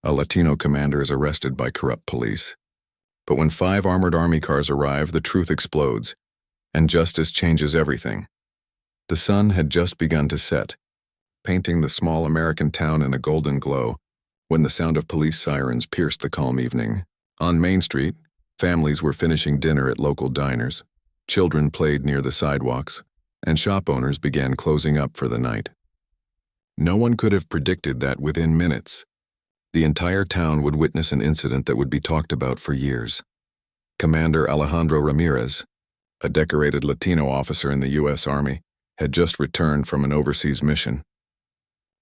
A Latino commander is arrested by corrupt police. But when 5 armored army cars arrive, the truth explodes, and justice changes everything. The sun had just begun to set, painting the small American town in a golden glow, when the sound of police sirens pierced the calm evening. On Main Street, families were finishing dinner at local diners, children played near the sidewalks, and shop owners began closing up for the night. No one could have predicted that within minutes, the entire town would witness an incident that would be talked about for years. Commander Alejandro Ramirez, a decorated Latino officer in the U.S. Army, had just returned from an overseas mission.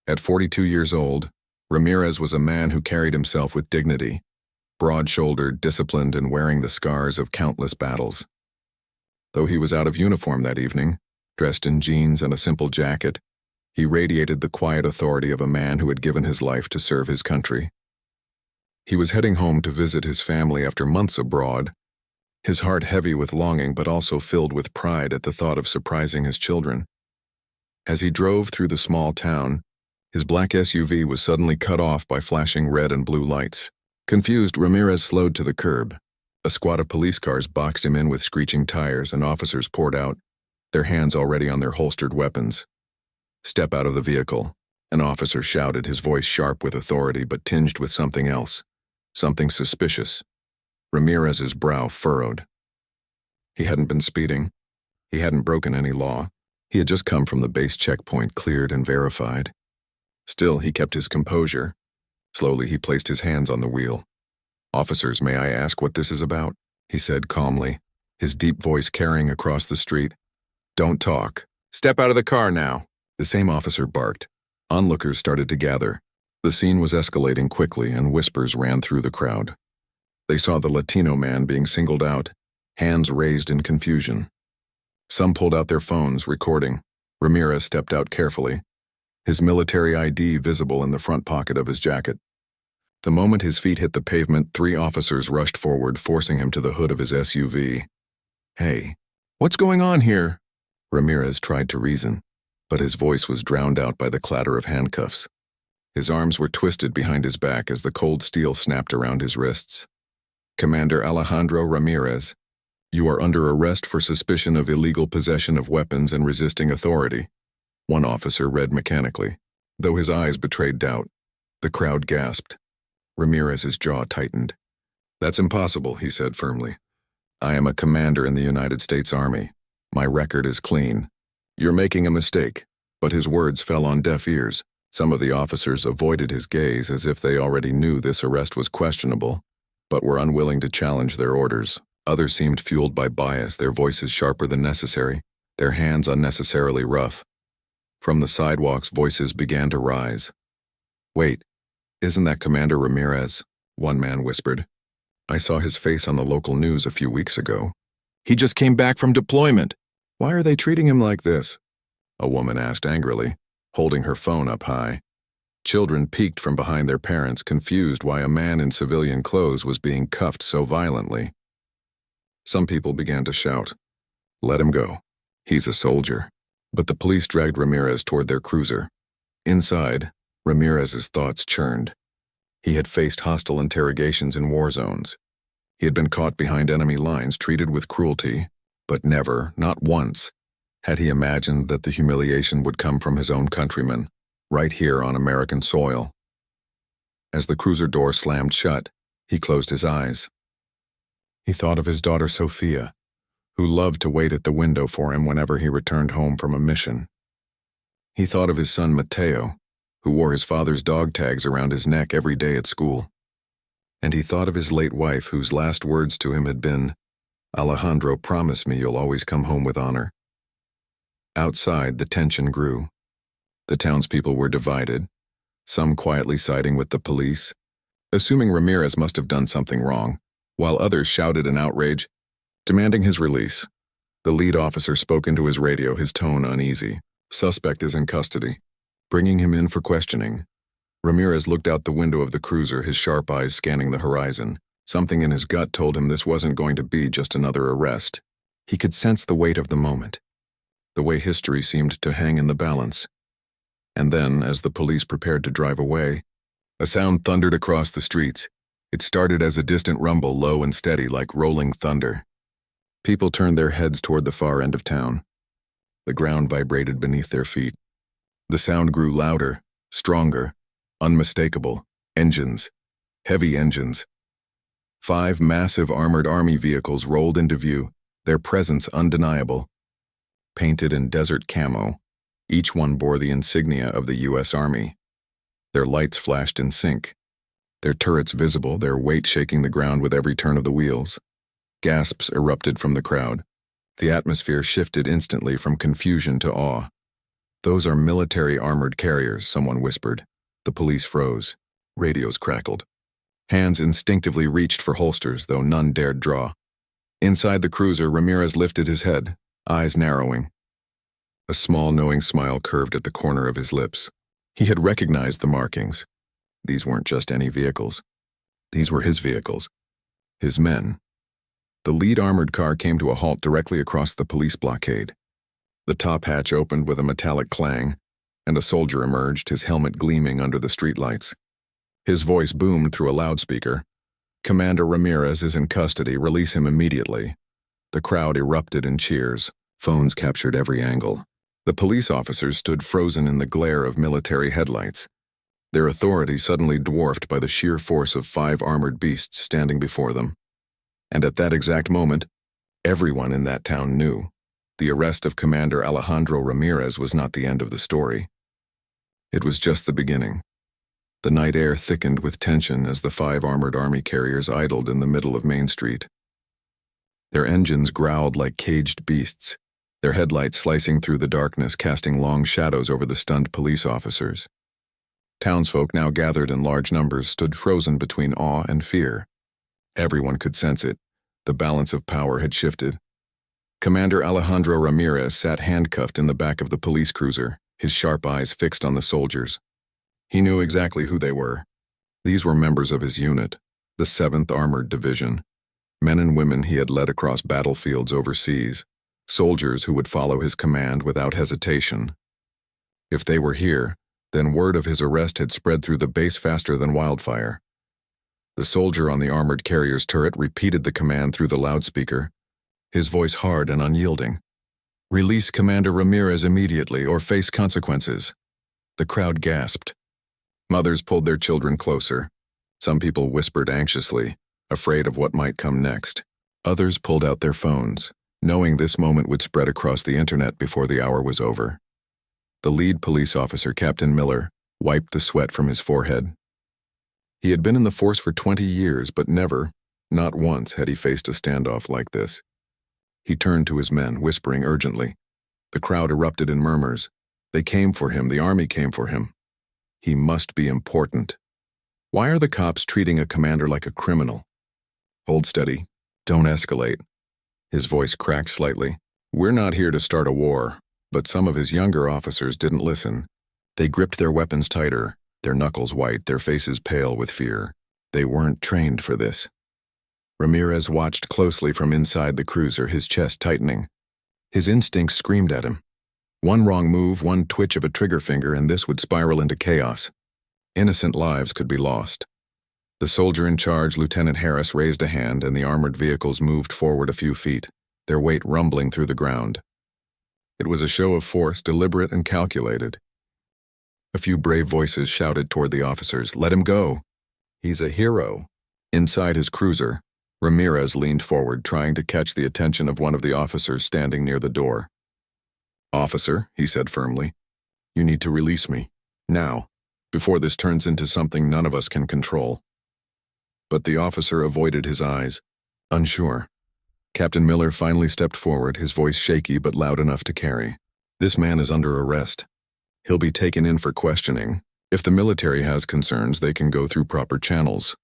At 42 years old, Ramirez was a man who carried himself with dignity, broad-shouldered, disciplined, and wearing the scars of countless battles. Though he was out of uniform that evening, dressed in jeans and a simple jacket, he radiated the quiet authority of a man who had given his life to serve his country. He was heading home to visit his family after months abroad, his heart heavy with longing but also filled with pride at the thought of surprising his children. As he drove through the small town, his black SUV was suddenly cut off by flashing red and blue lights. Confused, Ramirez slowed to the curb. A squad of police cars boxed him in with screeching tires, and officers poured out, their hands already on their holstered weapons. "Step out of the vehicle," an officer shouted, his voice sharp with authority but tinged with something else, something suspicious. Ramirez's brow furrowed. He hadn't been speeding. He hadn't broken any law. He had just come from the base checkpoint, cleared and verified. Still, he kept his composure. Slowly, he placed his hands on the wheel. "Officers, may I ask what this is about?" he said calmly, his deep voice carrying across the street. "Don't talk. Step out of the car now." The same officer barked. Onlookers started to gather. The scene was escalating quickly, and whispers ran through the crowd. They saw the Latino man being singled out, hands raised in confusion. Some pulled out their phones, recording. Ramirez stepped out carefully, his military ID visible in the front pocket of his jacket. The moment his feet hit the pavement, 3 officers rushed forward, forcing him to the hood of his SUV. "Hey, what's going on here?" Ramirez tried to reason, but his voice was drowned out by the clatter of handcuffs. His arms were twisted behind his back as the cold steel snapped around his wrists. "Commander Alejandro Ramirez, you are under arrest for suspicion of illegal possession of weapons and resisting authority," one officer read mechanically, though his eyes betrayed doubt. The crowd gasped. Ramirez's jaw tightened. "That's impossible," he said firmly. "I am a commander in the United States Army. My record is clean. You're making a mistake." But his words fell on deaf ears. Some of the officers avoided his gaze as if they already knew this arrest was questionable, but were unwilling to challenge their orders. Others seemed fueled by bias, their voices sharper than necessary, their hands unnecessarily rough. From the sidewalks, voices began to rise. "Wait, isn't that Commander Ramirez?" one man whispered. "I saw his face on the local news a few weeks ago. He just came back from deployment. Why are they treating him like this?" a woman asked angrily, holding her phone up high. Children peeked from behind their parents, confused why a man in civilian clothes was being cuffed so violently. Some people began to shout, "Let him go. He's a soldier." But the police dragged Ramirez toward their cruiser. Inside, Ramirez's thoughts churned. He had faced hostile interrogations in war zones. He had been caught behind enemy lines, treated with cruelty, but never, not once, had he imagined that the humiliation would come from his own countrymen, right here on American soil. As the cruiser door slammed shut, he closed his eyes. He thought of his daughter Sophia, who loved to wait at the window for him whenever he returned home from a mission. He thought of his son Mateo, who wore his father's dog tags around his neck every day at school. And he thought of his late wife, whose last words to him had been, "Alejandro, promise me you'll always come home with honor." Outside, the tension grew. The townspeople were divided, some quietly siding with the police, assuming Ramirez must have done something wrong, while others shouted in outrage, demanding his release. The lead officer spoke into his radio, his tone uneasy. "Suspect is in custody. Bringing him in for questioning." Ramirez looked out the window of the cruiser, his sharp eyes scanning the horizon. Something in his gut told him this wasn't going to be just another arrest. He could sense the weight of the moment, the way history seemed to hang in the balance. And then, as the police prepared to drive away, A sound thundered across the streets. It started as a distant rumble, low and steady like rolling thunder. People turned their heads toward the far end of town. The ground vibrated beneath their feet. The sound grew louder, stronger, unmistakable. Engines. Heavy engines. 5 massive armored army vehicles rolled into view, their presence undeniable. Painted in desert camo, each one bore the insignia of the U.S. Army. Their lights flashed in sync, their turrets visible, their weight shaking the ground with every turn of the wheels. Gasps erupted from the crowd. The atmosphere shifted instantly from confusion to awe. "Those are military armored carriers," someone whispered. The police froze. Radios crackled. Hands instinctively reached for holsters, though none dared draw. Inside the cruiser, Ramirez lifted his head, eyes narrowing. A small, knowing smile curved at the corner of his lips. He had recognized the markings. These weren't just any vehicles. These were his vehicles. His men. The lead armored car came to a halt directly across the police blockade. The top hatch opened with a metallic clang, and a soldier emerged, his helmet gleaming under the streetlights. His voice boomed through a loudspeaker. "Commander Ramirez is in custody. Release him immediately." The crowd erupted in cheers. Phones captured every angle. The police officers stood frozen in the glare of military headlights, their authority suddenly dwarfed by the sheer force of 5 armored beasts standing before them. And at that exact moment, everyone in that town knew the arrest of Commander Alejandro Ramirez was not the end of the story. It was just the beginning. The night air thickened with tension as the 5 armored army carriers idled in the middle of Main Street. Their engines growled like caged beasts, their headlights slicing through the darkness, casting long shadows over the stunned police officers. Townsfolk, now gathered in large numbers, stood frozen between awe and fear. Everyone could sense it. The balance of power had shifted. Commander Alejandro Ramirez sat handcuffed in the back of the police cruiser, his sharp eyes fixed on the soldiers. He knew exactly who they were. These were members of his unit, the 7th Armored Division. Men and women he had led across battlefields overseas, soldiers who would follow his command without hesitation. If they were here, then word of his arrest had spread through the base faster than wildfire. The soldier on the armored carrier's turret repeated the command through the loudspeaker, his voice hard and unyielding. "Release Commander Ramirez immediately or face consequences." The crowd gasped. Mothers pulled their children closer. Some people whispered anxiously, afraid of what might come next. Others pulled out their phones, knowing this moment would spread across the internet before the hour was over. The lead police officer, Captain Miller, wiped the sweat from his forehead. He had been in the force for 20 years, but never, not once, had he faced a standoff like this. He turned to his men, whispering urgently. The crowd erupted in murmurs. They came for him, the army came for him. He must be important. Why are the cops treating a commander like a criminal? Hold steady. Don't escalate. His voice cracked slightly. We're not here to start a war. But some of his younger officers didn't listen. They gripped their weapons tighter, their knuckles white, their faces pale with fear. They weren't trained for this. Ramirez watched closely from inside the cruiser, his chest tightening. His instincts screamed at him. One wrong move, one twitch of a trigger finger, and this would spiral into chaos. Innocent lives could be lost. The soldier in charge, Lieutenant Harris, raised a hand, and the armored vehicles moved forward a few feet, their weight rumbling through the ground. It was a show of force, deliberate and calculated. A few brave voices shouted toward the officers, "Let him go. He's a hero." Inside his cruiser, Ramirez leaned forward, trying to catch the attention of one of the officers standing near the door. "Officer," he said firmly, "you need to release me. Now, before this turns into something none of us can control." But the officer avoided his eyes, unsure. Captain Miller finally stepped forward, his voice shaky but loud enough to carry. "This man is under arrest. He'll be taken in for questioning. If the military has concerns, they can go through proper channels."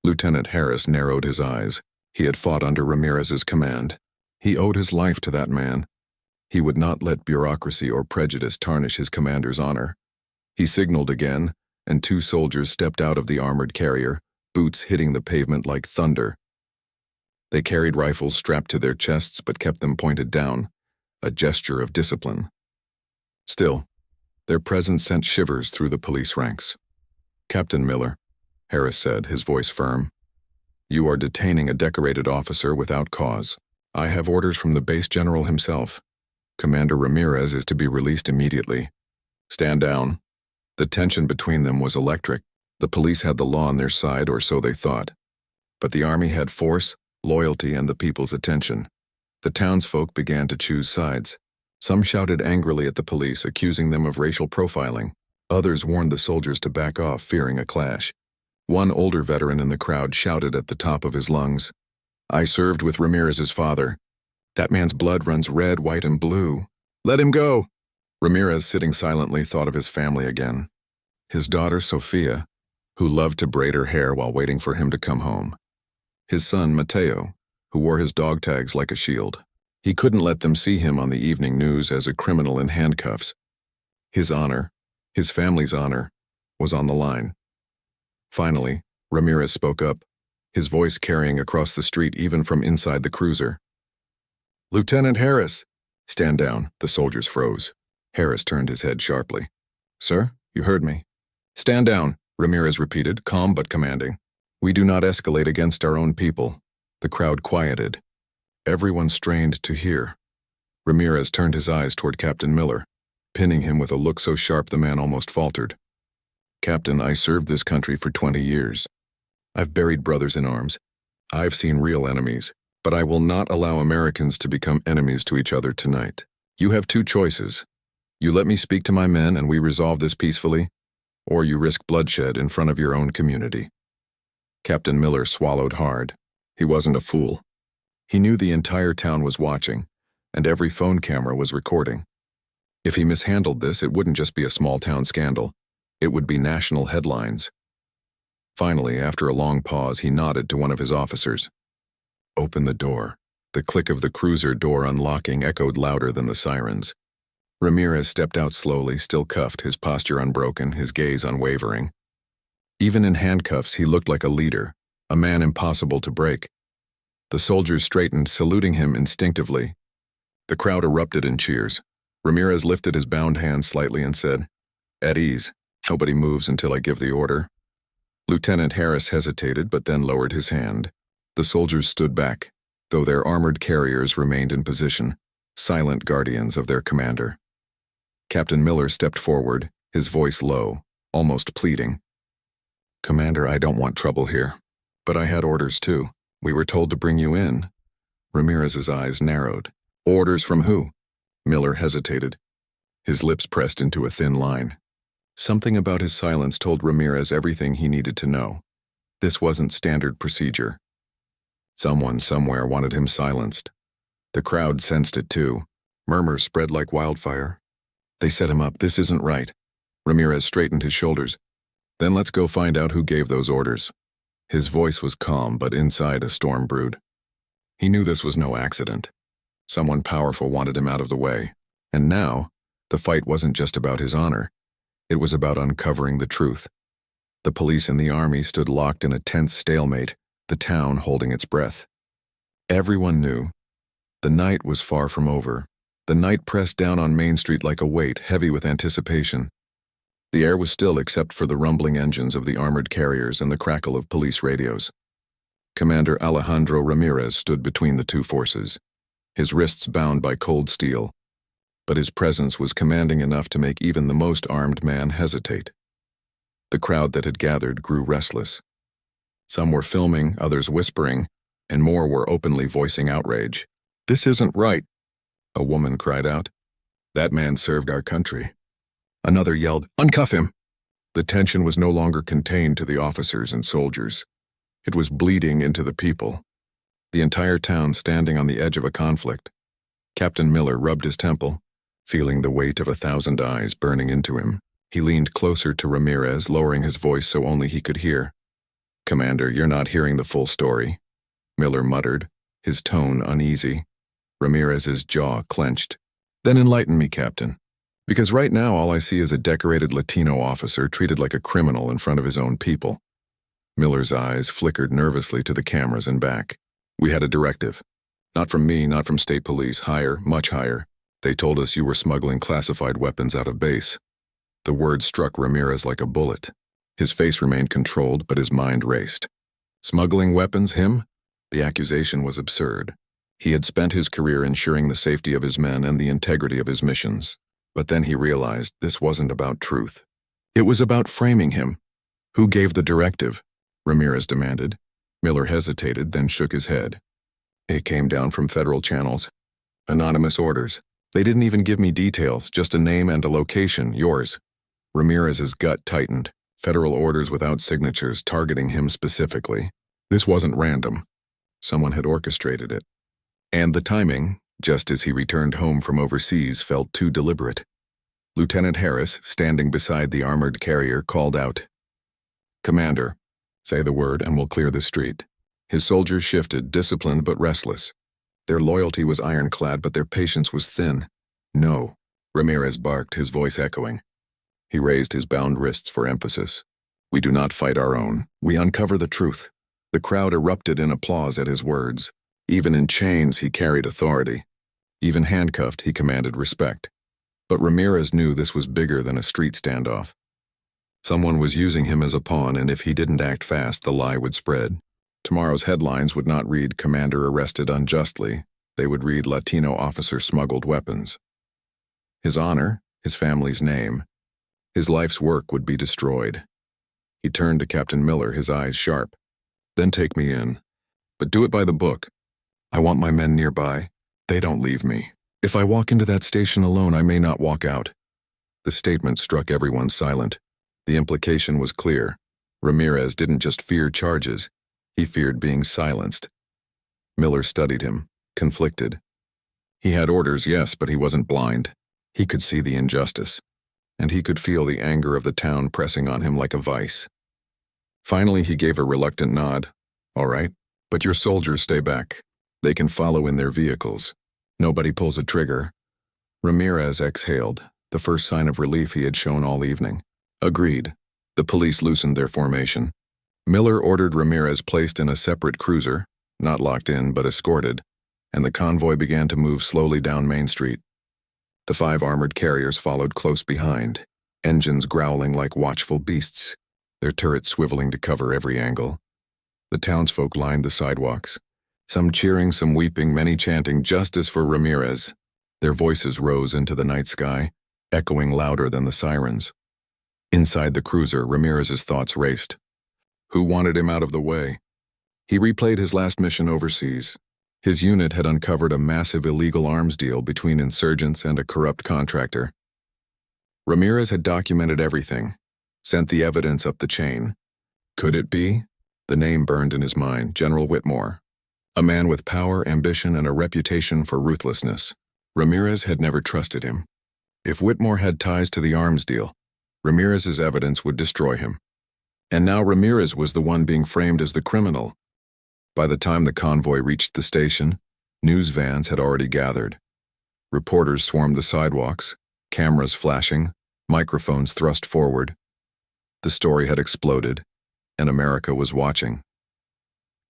Lieutenant Harris narrowed his eyes. He had fought under Ramirez's command. He owed his life to that man. He would not let bureaucracy or prejudice tarnish his commander's honor. He signaled again, and 2 soldiers stepped out of the armored carrier, boots hitting the pavement like thunder. They carried rifles strapped to their chests but kept them pointed down, a gesture of discipline. Still, their presence sent shivers through the police ranks. "Captain Miller," Harris said, his voice firm, "you are detaining a decorated officer without cause. I have orders from the base general himself. Commander Ramirez is to be released immediately. Stand down." The tension between them was electric. The police had the law on their side, or so they thought. But the army had force, loyalty, and the people's attention. The townsfolk began to choose sides. Some shouted angrily at the police, accusing them of racial profiling. Others warned the soldiers to back off, fearing a clash. One older veteran in the crowd shouted at the top of his lungs, "I served with Ramirez's father. That man's blood runs red, white, and blue. Let him go." Ramirez, sitting silently, thought of his family again. His daughter, Sophia, who loved to braid her hair while waiting for him to come home. His son, Mateo, who wore his dog tags like a shield. He couldn't let them see him on the evening news as a criminal in handcuffs. His honor, his family's honor, was on the line. Finally, Ramirez spoke up, his voice carrying across the street even from inside the cruiser. "Lieutenant Harris!" "Stand down," the soldiers froze. Harris turned his head sharply. "Sir, you heard me." "Stand down," Ramirez repeated, calm but commanding. "We do not escalate against our own people." The crowd quieted. Everyone strained to hear. Ramirez turned his eyes toward Captain Miller, pinning him with a look so sharp the man almost faltered. "Captain, I served this country for 20 years. I've buried brothers in arms. I've seen real enemies, but I will not allow Americans to become enemies to each other tonight. You have two choices. You let me speak to my men and we resolve this peacefully, or you risk bloodshed in front of your own community." Captain Miller swallowed hard. He wasn't a fool. He knew the entire town was watching, and every phone camera was recording. If he mishandled this, it wouldn't just be a small-town scandal. It would be national headlines. Finally, after a long pause, he nodded to one of his officers. "Open the door." The click of the cruiser door unlocking echoed louder than the sirens. Ramirez stepped out slowly, still cuffed, his posture unbroken, his gaze unwavering. Even in handcuffs, he looked like a leader, a man impossible to break. The soldiers straightened, saluting him instinctively. The crowd erupted in cheers. Ramirez lifted his bound hand slightly and said, "At ease. Nobody moves until I give the order." Lieutenant Harris hesitated, but then lowered his hand. The soldiers stood back, though their armored carriers remained in position, silent guardians of their commander. Captain Miller stepped forward, his voice low, almost pleading. "Commander, I don't want trouble here. But I had orders too. We were told to bring you in." Ramirez's eyes narrowed. "Orders from who?" Miller hesitated. His lips pressed into a thin line. Something about his silence told Ramirez everything he needed to know. This wasn't standard procedure. Someone somewhere wanted him silenced. The crowd sensed it too. Murmurs spread like wildfire. "They set him up. This isn't right." Ramirez straightened his shoulders. "Then let's go find out who gave those orders." His voice was calm, but inside a storm brewed. He knew this was no accident. Someone powerful wanted him out of the way. And now, the fight wasn't just about his honor. It was about uncovering the truth. The police and the army stood locked in a tense stalemate, the town holding its breath. Everyone knew. The night was far from over. The night pressed down on Main Street like a weight, heavy with anticipation. The air was still except for the rumbling engines of the armored carriers and the crackle of police radios. Commander Alejandro Ramirez stood between the two forces, his wrists bound by cold steel, but his presence was commanding enough to make even the most armed man hesitate. The crowd that had gathered grew restless. Some were filming, others whispering, and more were openly voicing outrage. "This isn't right," a woman cried out. "That man served our country." Another yelled, "Uncuff him!" The tension was no longer contained to the officers and soldiers. It was bleeding into the people. The entire town standing on the edge of a conflict. Captain Miller rubbed his temple, feeling the weight of 1,000 eyes burning into him. He leaned closer to Ramirez, lowering his voice so only he could hear. "Commander, you're not hearing the full story," Miller muttered, his tone uneasy. Ramirez's jaw clenched. "Then enlighten me, Captain. Because right now all I see is a decorated Latino officer treated like a criminal in front of his own people." Miller's eyes flickered nervously to the cameras and back. "We had a directive. Not from me, not from state police, higher, much higher. They told us you were smuggling classified weapons out of base." The word struck Ramirez like a bullet. His face remained controlled, but his mind raced. Smuggling weapons, him? The accusation was absurd. He had spent his career ensuring the safety of his men and the integrity of his missions. But then he realized this wasn't about truth. It was about framing him. Who gave the directive? Ramirez demanded. Miller hesitated, then shook his head. It came down from federal channels. Anonymous orders. They didn't even give me details, just a name and a location, yours. Ramirez's gut tightened. Federal orders without signatures targeting him specifically. This wasn't random. Someone had orchestrated it. And the timing, just as he returned home from overseas, felt too deliberate. Lieutenant Harris, standing beside the armored carrier, called out, "Commander, say the word and we'll clear the street." His soldiers shifted, disciplined but restless. Their loyalty was ironclad, but their patience was thin. "No," Ramirez barked, his voice echoing. He raised his bound wrists for emphasis. "We do not fight our own. We uncover the truth." The crowd erupted in applause at his words. Even in chains, he carried authority. Even handcuffed, he commanded respect. But Ramirez knew this was bigger than a street standoff. Someone was using him as a pawn, and if he didn't act fast, the lie would spread. Tomorrow's headlines would not read "Commander arrested unjustly." They would read "Latino officer smuggled weapons." His honor, his family's name, his life's work would be destroyed. He turned to Captain Miller, his eyes sharp. "Then take me in. But do it by the book. I want my men nearby. They don't leave me. If I walk into that station alone, I may not walk out." The statement struck everyone silent. The implication was clear. Ramirez didn't just fear charges. He feared being silenced. Miller studied him, conflicted. He had orders, yes, but he wasn't blind. He could see the injustice. And he could feel the anger of the town pressing on him like a vice. Finally, he gave a reluctant nod. "All right, but your soldiers stay back. They can follow in their vehicles. Nobody pulls a trigger." Ramirez exhaled, the first sign of relief he had shown all evening. "Agreed." The police loosened their formation. Miller ordered Ramirez placed in a separate cruiser, not locked in but escorted, and the convoy began to move slowly down Main Street. The 5 armored carriers followed close behind, engines growling like watchful beasts, their turrets swiveling to cover every angle. The townsfolk lined the sidewalks, some cheering, some weeping, many chanting justice for Ramirez. Their voices rose into the night sky, echoing louder than the sirens. Inside the cruiser, Ramirez's thoughts raced. Who wanted him out of the way? He replayed his last mission overseas. His unit had uncovered a massive illegal arms deal between insurgents and a corrupt contractor. Ramirez had documented everything, sent the evidence up the chain. Could it be? The name burned in his mind, General Whitmore. A man with power, ambition, and a reputation for ruthlessness. Ramirez had never trusted him. If Whitmore had ties to the arms deal, Ramirez's evidence would destroy him. And now Ramirez was the one being framed as the criminal. By the time the convoy reached the station, news vans had already gathered. Reporters swarmed the sidewalks, cameras flashing, microphones thrust forward. The story had exploded, and America was watching.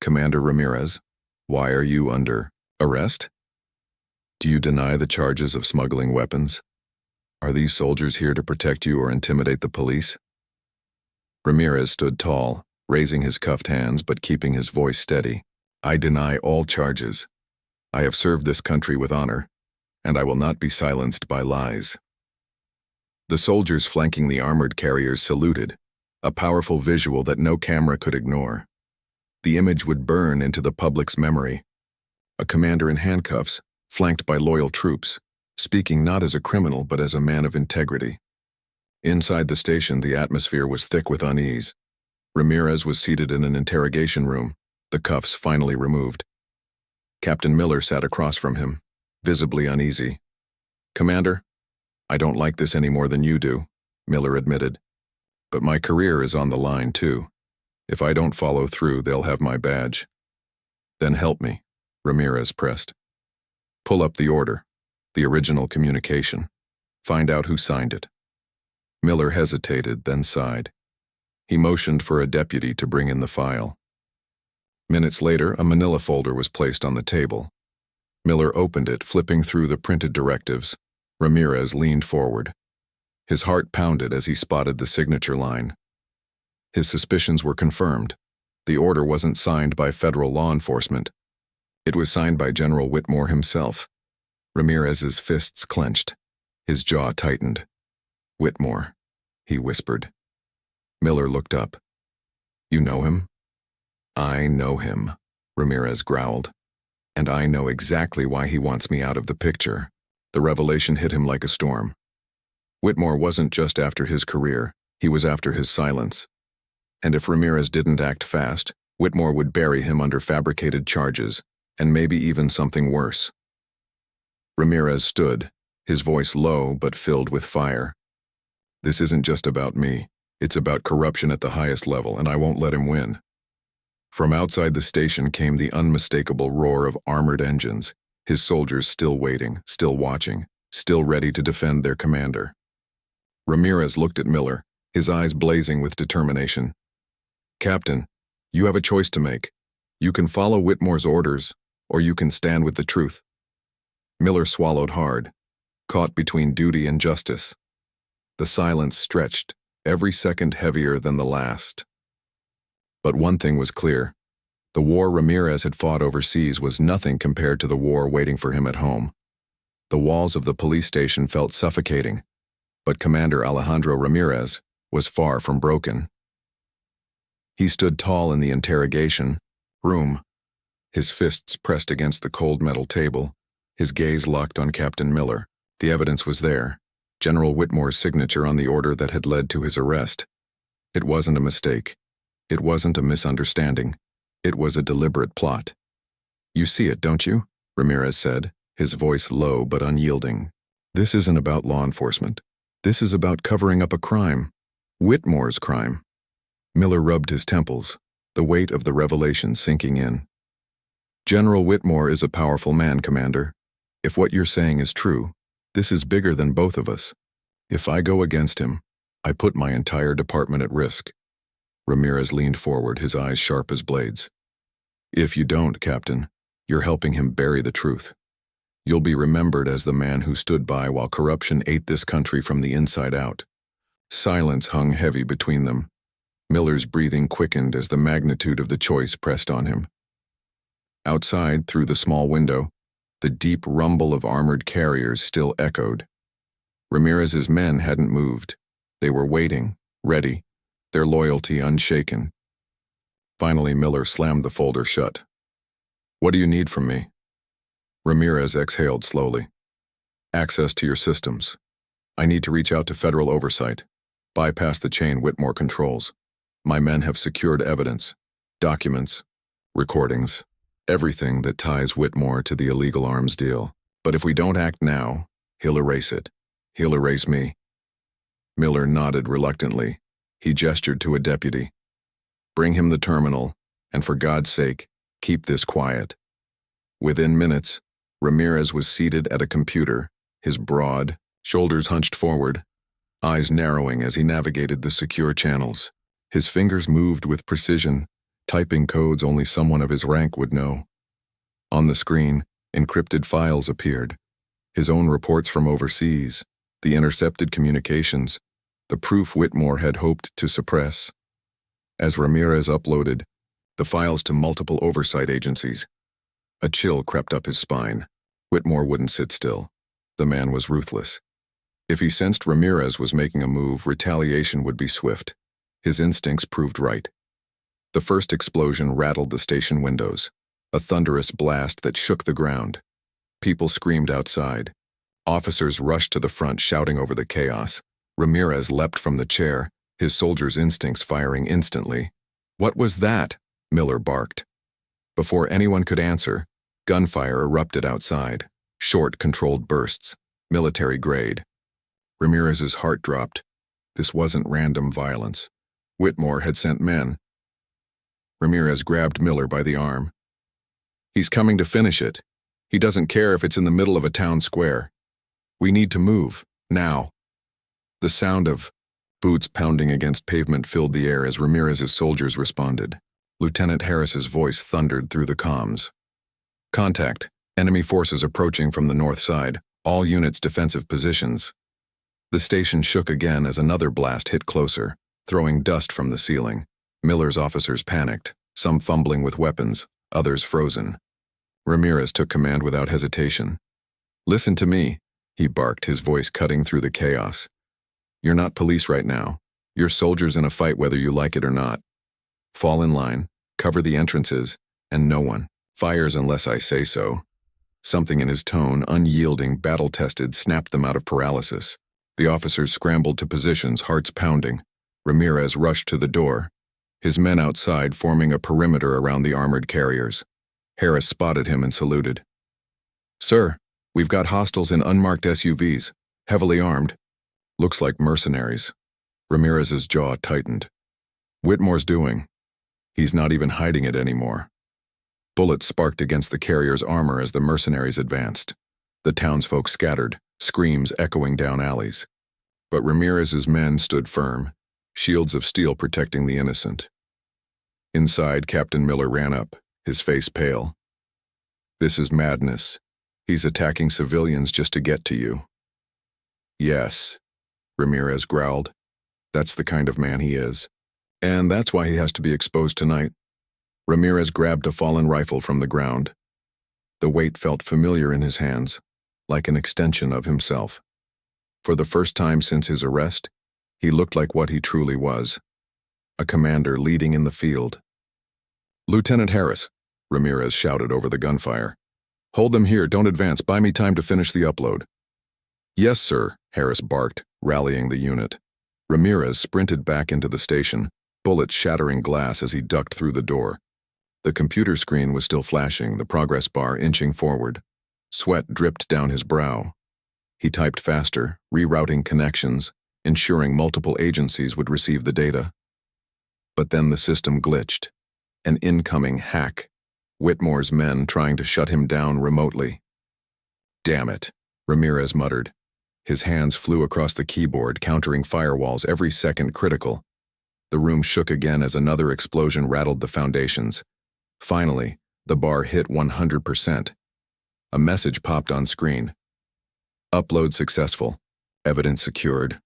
"Commander Ramirez, why are you under arrest? Do you deny the charges of smuggling weapons? Are these soldiers here to protect you or intimidate the police?" Ramirez stood tall, raising his cuffed hands but keeping his voice steady. "I deny all charges. I have served this country with honor, and I will not be silenced by lies." The soldiers flanking the armored carriers saluted, a powerful visual that no camera could ignore. The image would burn into the public's memory. A commander in handcuffs, flanked by loyal troops, speaking not as a criminal but as a man of integrity. Inside the station, the atmosphere was thick with unease. Ramirez was seated in an interrogation room, the cuffs finally removed. Captain Miller sat across from him, visibly uneasy. "Commander, I don't like this any more than you do," Miller admitted. "But my career is on the line, too. If I don't follow through, they'll have my badge." "Then help me," Ramirez pressed. "Pull up the order, the original communication. Find out who signed it." Miller hesitated, then sighed. He motioned for a deputy to bring in the file. Minutes later, a manila folder was placed on the table. Miller opened it, flipping through the printed directives. Ramirez leaned forward. His heart pounded as he spotted the signature line. His suspicions were confirmed. The order wasn't signed by federal law enforcement. It was signed by General Whitmore himself. Ramirez's fists clenched. His jaw tightened. "Whitmore," he whispered. Miller looked up. "You know him?" "I know him," Ramirez growled. "And I know exactly why he wants me out of the picture." The revelation hit him like a storm. Whitmore wasn't just after his career, he was after his silence. And if Ramirez didn't act fast, Whitmore would bury him under fabricated charges, and maybe even something worse. Ramirez stood, his voice low but filled with fire. "This isn't just about me. It's about corruption at the highest level, and I won't let him win." From outside the station came the unmistakable roar of armored engines, his soldiers still waiting, still watching, still ready to defend their commander. Ramirez looked at Miller, his eyes blazing with determination. "Captain, you have a choice to make. You can follow Whitmore's orders, or you can stand with the truth." Miller swallowed hard, caught between duty and justice. The silence stretched, every second heavier than the last. But one thing was clear. The war Ramirez had fought overseas was nothing compared to the war waiting for him at home. The walls of the police station felt suffocating, but Commander Alejandro Ramirez was far from broken. He stood tall in the interrogation room, his fists pressed against the cold metal table, his gaze locked on Captain Miller. The evidence was there, General Whitmore's signature on the order that had led to his arrest. It wasn't a mistake. It wasn't a misunderstanding. It was a deliberate plot. "You see it, don't you?" Ramirez said, his voice low but unyielding. "This isn't about law enforcement. This is about covering up a crime. Whitmore's crime." Miller rubbed his temples, the weight of the revelation sinking in. "General Whitmore is a powerful man, Commander. If what you're saying is true, this is bigger than both of us. If I go against him, I put my entire department at risk." Ramirez leaned forward, his eyes sharp as blades. "If you don't, Captain, you're helping him bury the truth. You'll be remembered as the man who stood by while corruption ate this country from the inside out." Silence hung heavy between them. Miller's breathing quickened as the magnitude of the choice pressed on him. Outside, through the small window, the deep rumble of armored carriers still echoed. Ramirez's men hadn't moved. They were waiting, ready, their loyalty unshaken. Finally, Miller slammed the folder shut. "What do you need from me?" Ramirez exhaled slowly. "Access to your systems. I need to reach out to federal oversight, bypass the chain Whitmore controls. My men have secured evidence, documents, recordings, everything that ties Whitmore to the illegal arms deal. But if we don't act now, he'll erase it. He'll erase me." Miller nodded reluctantly. He gestured to a deputy. "Bring him the terminal, and for God's sake, keep this quiet." Within minutes, Ramirez was seated at a computer, his broad shoulders hunched forward, eyes narrowing as he navigated the secure channels. His fingers moved with precision, typing codes only someone of his rank would know. On the screen, encrypted files appeared. His own reports from overseas, the intercepted communications, the proof Whitmore had hoped to suppress. As Ramirez uploaded the files to multiple oversight agencies, a chill crept up his spine. Whitmore wouldn't sit still. The man was ruthless. If he sensed Ramirez was making a move, retaliation would be swift. His instincts proved right. The first explosion rattled the station windows, a thunderous blast that shook the ground. People screamed outside. Officers rushed to the front, shouting over the chaos. Ramirez leapt from the chair, his soldiers' instincts firing instantly. "What was that?" Miller barked. Before anyone could answer, gunfire erupted outside, short, controlled bursts, military grade. Ramirez's heart dropped. This wasn't random violence. Whitmore had sent men. Ramirez grabbed Miller by the arm. "He's coming to finish it. He doesn't care if it's in the middle of a town square. We need to move, now." The sound of boots pounding against pavement filled the air as Ramirez's soldiers responded. Lieutenant Harris's voice thundered through the comms. "Contact. Enemy forces approaching from the north side. All units defensive positions." The station shook again as another blast hit closer, throwing dust from the ceiling. Miller's officers panicked, some fumbling with weapons, others frozen. Ramirez took command without hesitation. "Listen to me," he barked, his voice cutting through the chaos. "You're not police right now. You're soldiers in a fight whether you like it or not. Fall in line, cover the entrances, and no one fires unless I say so." Something in his tone, unyielding, battle-tested, snapped them out of paralysis. The officers scrambled to positions, hearts pounding. Ramirez rushed to the door, his men outside forming a perimeter around the armored carriers. Harris spotted him and saluted. "Sir, we've got hostiles in unmarked SUVs, heavily armed. Looks like mercenaries." Ramirez's jaw tightened. "Whitmore's doing. He's not even hiding it anymore." Bullets sparked against the carrier's armor as the mercenaries advanced. The townsfolk scattered, screams echoing down alleys. But Ramirez's men stood firm, shields of steel protecting the innocent. Inside, Captain Miller ran up, his face pale. "This is madness. He's attacking civilians just to get to you." "Yes," Ramirez growled. "That's the kind of man he is. And that's why he has to be exposed tonight." Ramirez grabbed a fallen rifle from the ground. The weight felt familiar in his hands, like an extension of himself. For the first time since his arrest, he looked like what he truly was, a commander leading in the field. "Lieutenant Harris," Ramirez shouted over the gunfire. "Hold them here, don't advance, buy me time to finish the upload." "Yes, sir," Harris barked, rallying the unit. Ramirez sprinted back into the station, bullets shattering glass as he ducked through the door. The computer screen was still flashing, the progress bar inching forward. Sweat dripped down his brow. He typed faster, rerouting connections, ensuring multiple agencies would receive the data. But then the system glitched. An incoming hack. Whitmore's men trying to shut him down remotely. "Damn it," Ramirez muttered. His hands flew across the keyboard, countering firewalls every second critical. The room shook again as another explosion rattled the foundations. Finally, the bar hit 100%. A message popped on screen. "Upload successful. Evidence secured."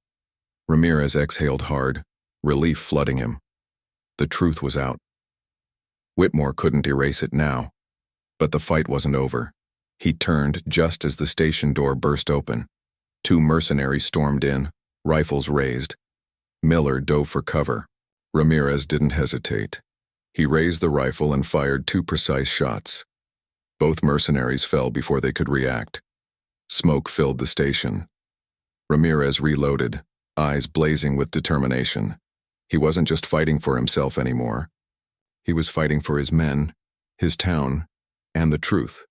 Ramirez exhaled hard, relief flooding him. The truth was out. Whitmore couldn't erase it now. But the fight wasn't over. He turned just as the station door burst open. 2 mercenaries stormed in, rifles raised. Miller dove for cover. Ramirez didn't hesitate. He raised the rifle and fired 2 precise shots. Both mercenaries fell before they could react. Smoke filled the station. Ramirez reloaded, eyes blazing with determination. He wasn't just fighting for himself anymore. He was fighting for his men, his town, and the truth.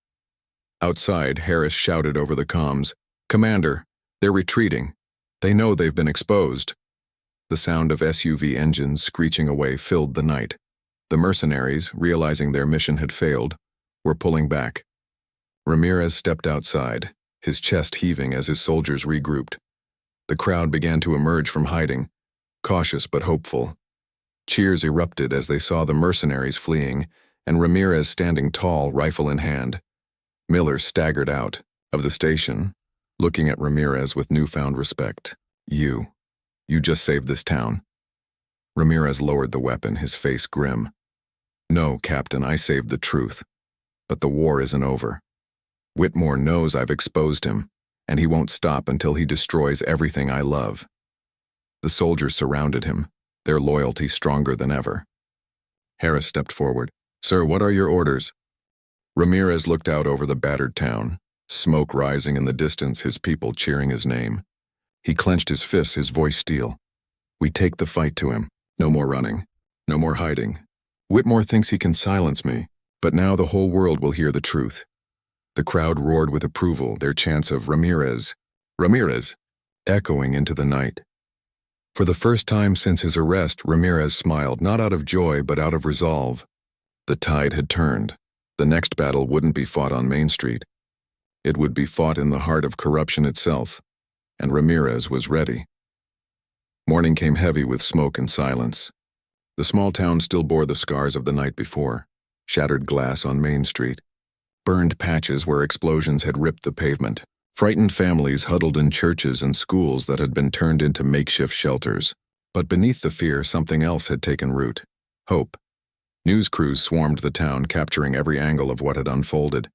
Outside, Harris shouted over the comms, "Commander, they're retreating. They know they've been exposed." The sound of SUV engines screeching away filled the night. The mercenaries, realizing their mission had failed, were pulling back. Ramirez stepped outside, his chest heaving as his soldiers regrouped. The crowd began to emerge from hiding, cautious but hopeful. Cheers erupted as they saw the mercenaries fleeing and Ramirez standing tall, rifle in hand. Miller staggered out of the station, looking at Ramirez with newfound respect. You just saved this town." Ramirez lowered the weapon, his face grim. "No, Captain, I saved the truth. But the war isn't over. Whitmore knows I've exposed him, and he won't stop until he destroys everything I love." The soldiers surrounded him, their loyalty stronger than ever. Harris stepped forward. "Sir, what are your orders?" Ramirez looked out over the battered town, smoke rising in the distance, his people cheering his name. He clenched his fists, his voice steel. "We take the fight to him. No more running. No more hiding. Whitmore thinks he can silence me, but now the whole world will hear the truth." The crowd roared with approval, their chants of "Ramirez, Ramirez," echoing into the night. For the first time since his arrest, Ramirez smiled, not out of joy but out of resolve. The tide had turned. The next battle wouldn't be fought on Main Street. It would be fought in the heart of corruption itself, and Ramirez was ready. Morning came heavy with smoke and silence. The small town still bore the scars of the night before: shattered glass on Main Street, burned patches where explosions had ripped the pavement, frightened families huddled in churches and schools that had been turned into makeshift shelters. But beneath the fear, something else had taken root. Hope. News crews swarmed the town, capturing every angle of what had unfolded.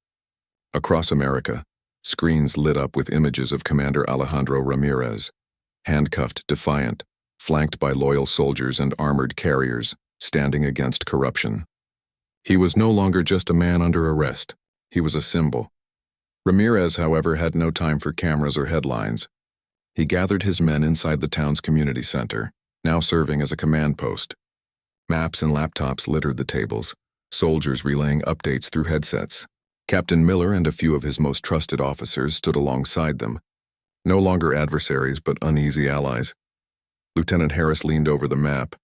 Across America, screens lit up with images of Commander Alejandro Ramirez, handcuffed, defiant, flanked by loyal soldiers and armored carriers, standing against corruption. He was no longer just a man under arrest. He was a symbol. Ramirez, however, had no time for cameras or headlines. He gathered his men inside the town's community center, now serving as a command post. Maps and laptops littered the tables, soldiers relaying updates through headsets. Captain Miller and a few of his most trusted officers stood alongside them, no longer adversaries but uneasy allies. Lieutenant Harris leaned over the map,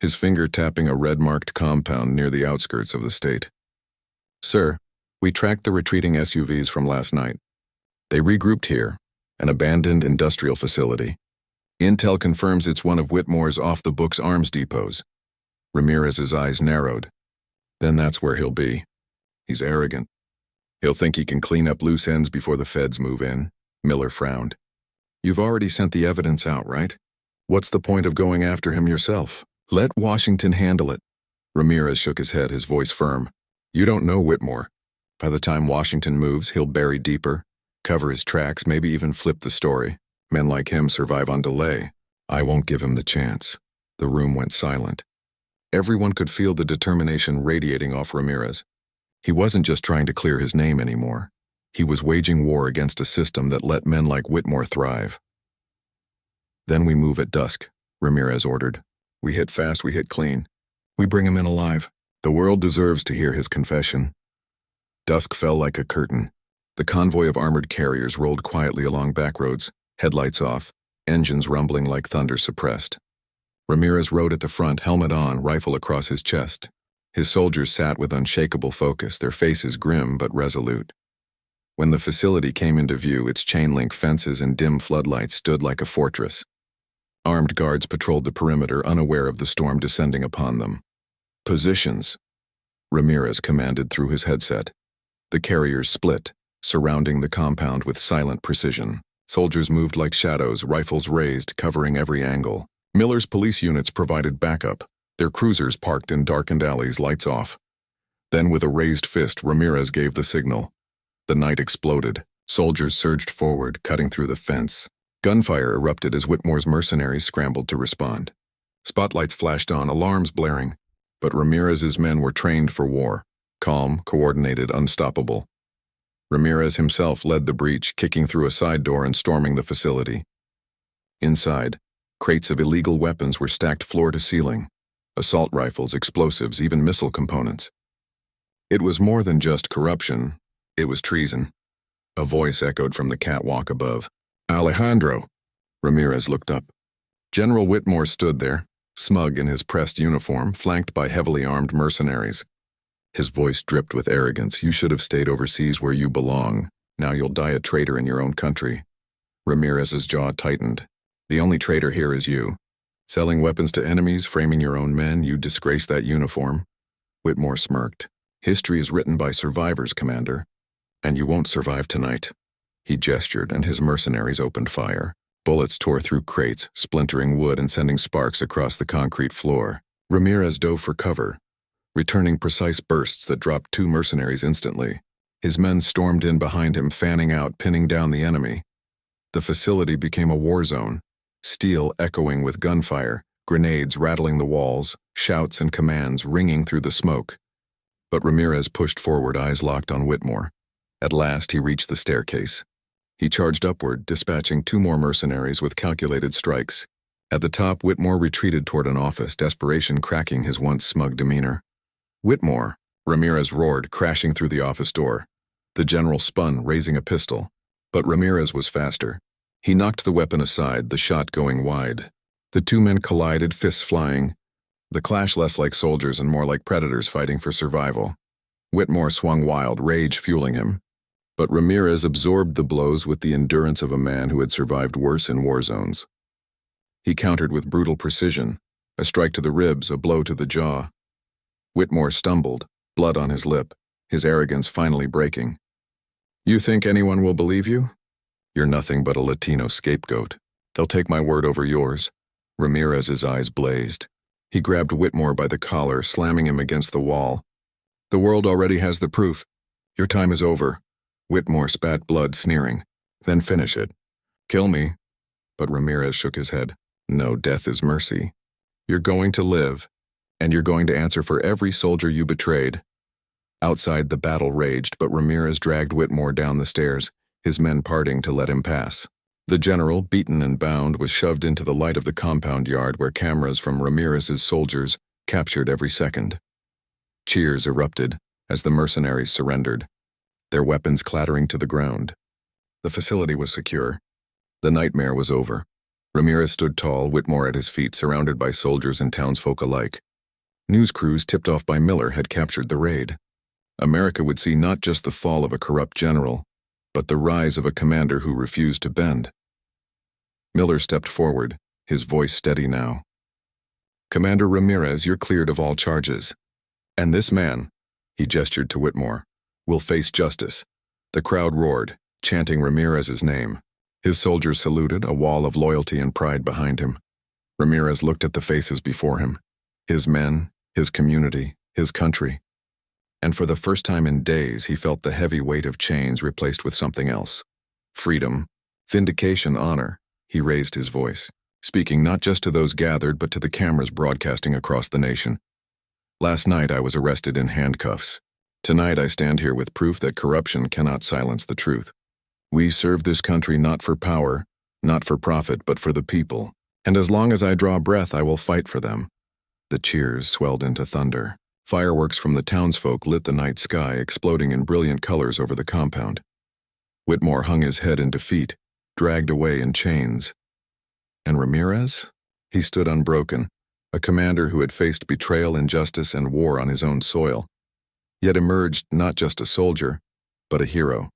his finger tapping a red-marked compound near the outskirts of the state. "Sir, we tracked the retreating SUVs from last night. They regrouped here, an abandoned industrial facility. Intel confirms it's one of Whitmore's off-the-books arms depots." Ramirez's eyes narrowed. "Then that's where he'll be. He's arrogant. He'll think he can clean up loose ends before the feds move in." Miller frowned. "You've already sent the evidence out, right? What's the point of going after him yourself? Let Washington handle it." Ramirez shook his head, his voice firm. "You don't know Whitmore. By the time Washington moves, he'll bury deeper, cover his tracks, maybe even flip the story. Men like him survive on delay. I won't give him the chance." The room went silent. Everyone could feel the determination radiating off Ramirez. He wasn't just trying to clear his name anymore. He was waging war against a system that let men like Whitmore thrive. "Then we move at dusk," Ramirez ordered. "We hit fast, we hit clean. We bring him in alive. The world deserves to hear his confession." Dusk fell like a curtain. The convoy of armored carriers rolled quietly along back roads, headlights off, engines rumbling like thunder suppressed. Ramirez rode at the front, helmet on, rifle across his chest. His soldiers sat with unshakable focus, their faces grim but resolute. When the facility came into view, its chain-link fences and dim floodlights stood like a fortress. Armed guards patrolled the perimeter, unaware of the storm descending upon them. "Positions," Ramirez commanded through his headset. The carriers split, surrounding the compound with silent precision. Soldiers moved like shadows, rifles raised, covering every angle. Miller's police units provided backup, their cruisers parked in darkened alleys, lights off. Then, with a raised fist, Ramirez gave the signal. The night exploded. Soldiers surged forward, cutting through the fence. Gunfire erupted as Whitmore's mercenaries scrambled to respond. Spotlights flashed on, alarms blaring. But Ramirez's men were trained for war, calm, coordinated, unstoppable. Ramirez himself led the breach, kicking through a side door and storming the facility. Inside, crates of illegal weapons were stacked floor to ceiling. Assault rifles, explosives, even missile components. It was more than just corruption. It was treason. A voice echoed from the catwalk above. "Alejandro!" Ramirez looked up. General Whitmore stood there, smug in his pressed uniform, flanked by heavily armed mercenaries. His voice dripped with arrogance. "You should have stayed overseas where you belong. Now you'll die a traitor in your own country." Ramirez's jaw tightened. "The only traitor here is you. Selling weapons to enemies, framing your own men, you disgrace that uniform." Whitmore smirked. "History is written by survivors, Commander. And you won't survive tonight." He gestured, and his mercenaries opened fire. Bullets tore through crates, splintering wood and sending sparks across the concrete floor. Ramirez dove for cover, returning precise bursts that dropped 2 mercenaries instantly. His men stormed in behind him, fanning out, pinning down the enemy. The facility became a war zone, steel echoing with gunfire, grenades rattling the walls, shouts and commands ringing through the smoke. But Ramirez pushed forward, eyes locked on Whitmore. At last he reached the staircase. He charged upward, dispatching 2 more mercenaries with calculated strikes. At the top, Whitmore retreated toward an office, desperation cracking his once smug demeanor. "Whitmore!" Ramirez roared, crashing through the office door. The general spun, raising a pistol. But Ramirez was faster. He knocked the weapon aside, the shot going wide. The 2 men collided, fists flying. The clash less like soldiers and more like predators fighting for survival. Whitmore swung wild, rage fueling him. But Ramirez absorbed the blows with the endurance of a man who had survived worse in war zones. He countered with brutal precision, a strike to the ribs, a blow to the jaw. Whitmore stumbled, blood on his lip, his arrogance finally breaking. "You think anyone will believe you? You're nothing but a Latino scapegoat. They'll take my word over yours. Ramirez's eyes blazed. He grabbed Whitmore by the collar, slamming him against the wall. The world already has the proof. Your time is over. Whitmore spat blood, sneering. Then finish it. Kill me. But Ramirez shook his head. No, death is mercy. You're going to live, and you're going to answer for every soldier you betrayed. Outside, the battle raged, but Ramirez dragged Whitmore down the stairs, his men parting to let him pass. The general, beaten and bound, was shoved into the light of the compound yard where cameras from Ramirez's soldiers captured every second. Cheers erupted as the mercenaries surrendered, their weapons clattering to the ground. The facility was secure. The nightmare was over. Ramirez stood tall, Whitmore at his feet, surrounded by soldiers and townsfolk alike. News crews tipped off by Miller had captured the raid. America would see not just the fall of a corrupt general, but the rise of a commander who refused to bend. Miller stepped forward, his voice steady now. Commander Ramirez, you're cleared of all charges. And this man, he gestured to Whitmore, will face justice. The crowd roared, chanting Ramirez's name. His soldiers saluted, a wall of loyalty and pride behind him. Ramirez looked at the faces before him. His men, his community, his country. And for the first time in days, he felt the heavy weight of chains replaced with something else. Freedom, vindication, honor. He raised his voice, speaking not just to those gathered but to the cameras broadcasting across the nation. Last night I was arrested in handcuffs. Tonight I stand here with proof that corruption cannot silence the truth. We serve this country not for power, not for profit, but for the people. And as long as I draw breath, I will fight for them. The cheers swelled into thunder. Fireworks from the townsfolk lit the night sky, exploding in brilliant colors over the compound. Whitmore hung his head in defeat, dragged away in chains. And Ramirez? He stood unbroken, a commander who had faced betrayal, injustice, and war on his own soil, yet emerged not just a soldier, but a hero.